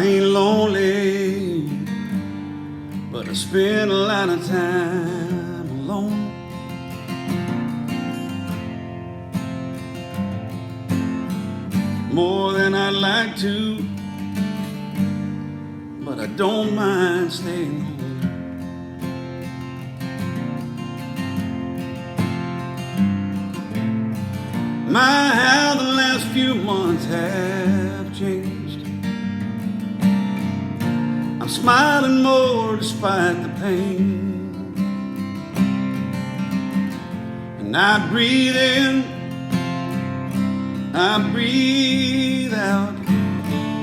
ain't lonely, but I spend a lot of time alone. More than I'd like to, but I don't mind staying home. My, how the last few months have changed. I'm smiling more despite the pain. And I breathe in, I breathe out.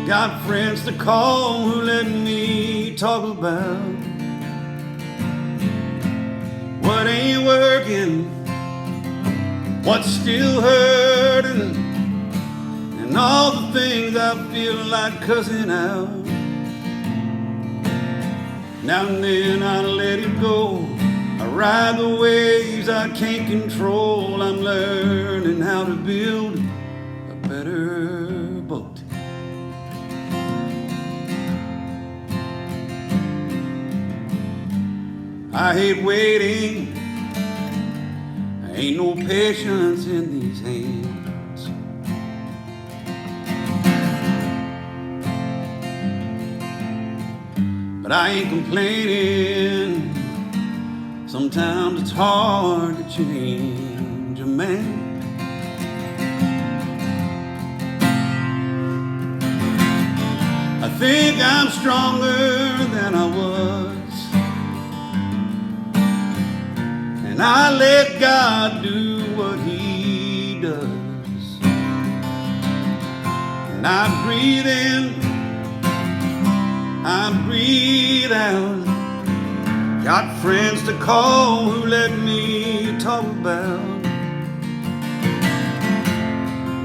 Got friends to call who let me talk about what ain't working, what's still hurting, and all the things I feel like cussing out. Now and then I let it go. I ride the waves I can't control. I'm learning how to build a better boat. I hate waiting. Ain't no patience in these hands. But I ain't complaining. Sometimes it's hard to change a man. I think I'm stronger than I was, and I let God do what He does. And I breathe in, I breathe out. Got friends to call who let me talk about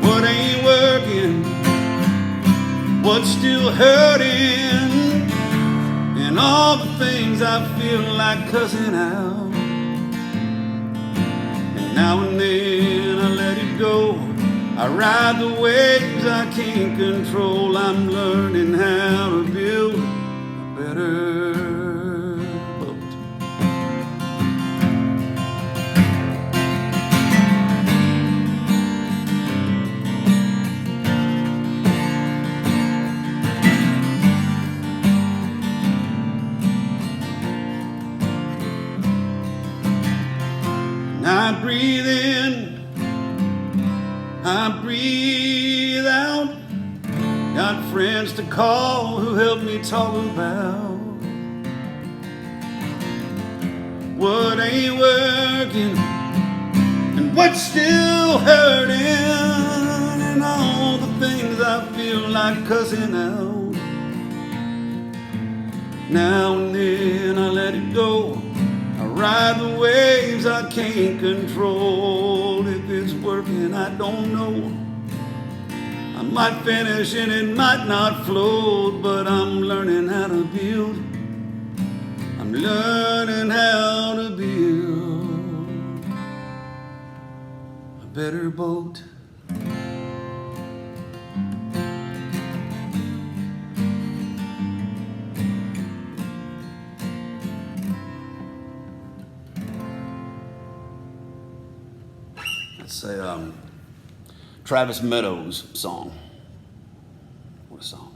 what ain't working, what's still hurting, and all the things I feel like cussing out. Now and then I let it go. I ride the waves I can't control. I'm learning how to build a better boat. I breathe in, I breathe out. Got friends to call who help me talk about what ain't working and what's still hurting, and all the things I feel like cussing out. Now and then I let it go. I ride the waves I can't control. If it's working, I don't know. I might finish and it might not float, but I'm learning how to build. I'm learning how to build a better boat. It's a Travis Meadows song. What a song.